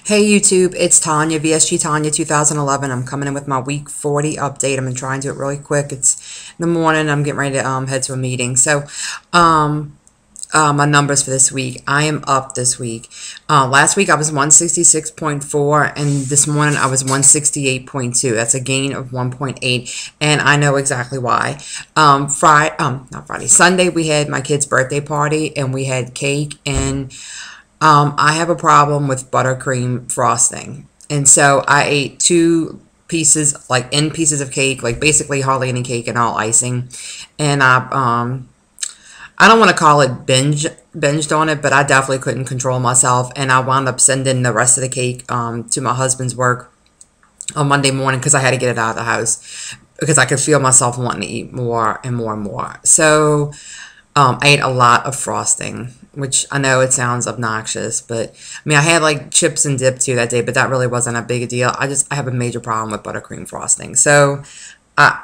Hey YouTube, it's Tanya, VSG Tanya 2011. I'm coming in with my week 40 update. I'm going to try and do it really quick. It's in the morning. I'm getting ready to head to a meeting. My numbers for this week. I am up this week. Last week I was 166.4 and this morning I was 168.2. That's a gain of 1.8 and I know exactly why. Not Friday, Sunday we had my kid's birthday party and we had cake and I have a problem with buttercream frosting. And so I ate two pieces, like end pieces of cake, like basically hardly any cake and all icing. And I don't want to call it binged on it, but I definitely couldn't control myself. And I wound up sending the rest of the cake to my husband's work on Monday morning because I had to get it out of the house because I could feel myself wanting to eat more and more and more. So I ate a lot of frosting, which I know it sounds obnoxious, but I mean, I had like chips and dip too that day, but that really wasn't a big deal. I have a major problem with buttercream frosting. So I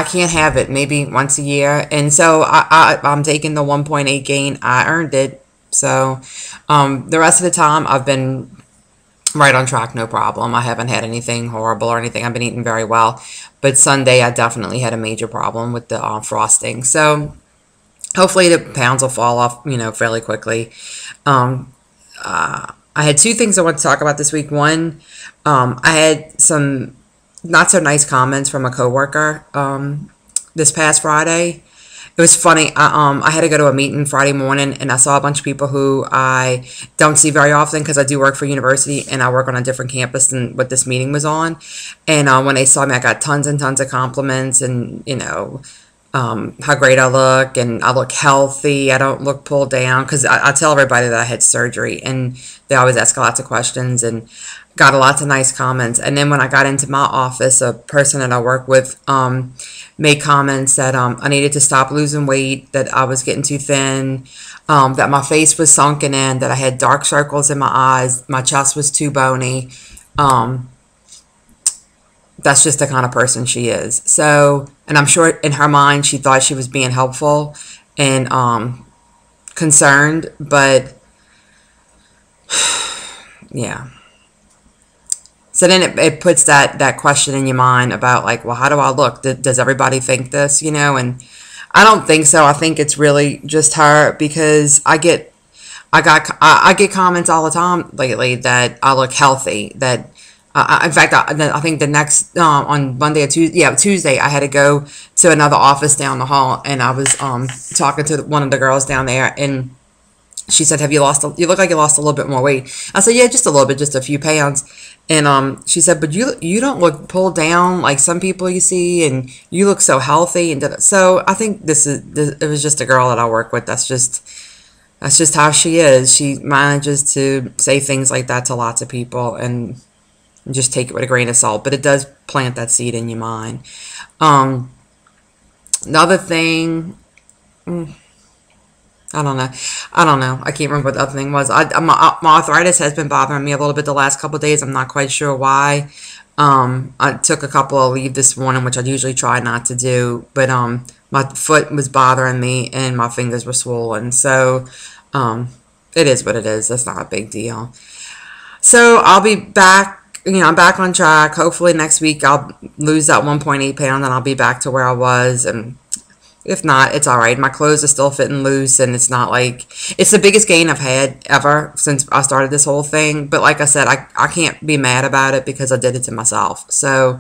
can't have it maybe once a year. And so I'm taking the 1.8 gain. I earned it. So the rest of the time I've been right on track, no problem. I haven't had anything horrible or anything. I've been eating very well. But Sunday I definitely had a major problem with the frosting. So hopefully the pounds will fall off, fairly quickly. I had two things I want to talk about this week. One, I had some not so nice comments from a coworker this past Friday. It was funny. I had to go to a meeting Friday morning, and I saw a bunch of people who I don't see very often because I do work for university and I work on a different campus than what this meeting was on. And when they saw me, I got tons and tons of compliments, and how great I look, and I look healthy. I don't look pulled down because I tell everybody that I had surgery, and they always ask lots of questions and got lots of nice comments. And then when I got into my office, a person that I work with made comments that I needed to stop losing weight, that I was getting too thin, that my face was sunken in, that I had dark circles in my eyes, my chest was too bony. That's just the kind of person she is. So, and I'm sure in her mind she thought she was being helpful and concerned, but yeah. So then it puts that question in your mind about like, well, how do I look? Does everybody think this, And I don't think so. I think it's really just her because I get comments all the time lately that I look healthy, that in fact, I think the next on Monday or Tuesday, I had to go to another office down the hall, and I was talking to one of the girls down there, and she said, "Have you lost? You look like you lost a little bit more weight." I said, "Yeah, just a little bit, just a few pounds." And she said, "But you don't look pulled down like some people you see, and you look so healthy." And so I think it was just a girl that I work with. That's just how she is. She manages to say things like that to lots of people, and just take it with a grain of salt, but it does plant that seed in your mind. Another thing, I don't know. I can't remember what the other thing was. My arthritis has been bothering me a little bit the last couple of days. I'm not quite sure why. I took a couple of leave this morning, which I usually try not to do, but my foot was bothering me and my fingers were swollen. So it is what it is. That's not a big deal. So I'll be back. I'm back on track. Hopefully next week I'll lose that 1.8 pound and I'll be back to where I was. And if not, it's all right. My clothes are still fitting loose, and it's not like it's the biggest gain I've had ever since I started this whole thing. But like I said, I can't be mad about it because I did it to myself. So,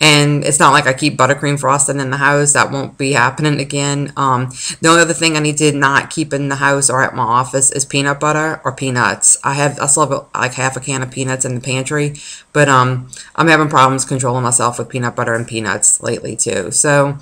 and it's not like I keep buttercream frosting in the house. That won't be happening again. The only other thing I need to not keep in the house or at my office is peanut butter or peanuts. I still have like half a can of peanuts in the pantry, but I'm having problems controlling myself with peanut butter and peanuts lately too. So,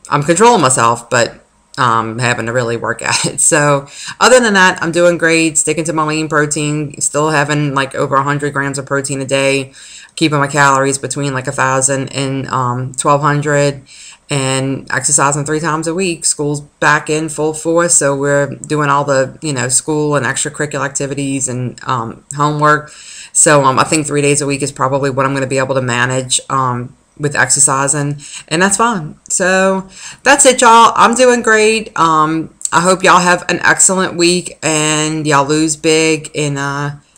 I'm controlling myself, but having to really work at it. So other than that, I'm doing great, sticking to my lean protein, still having like over 100 grams of protein a day, keeping my calories between like 1,000 and 1,200, and exercising 3 times a week. School's back in full force, so we're doing all the school and extracurricular activities and homework. So I think 3 days a week is probably what I'm going to be able to manage with exercising, and that's fine. So that's it, y'all. I'm doing great. I hope y'all have an excellent week and y'all lose big, and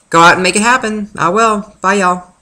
Go out and make it happen. I will. Bye, y'all.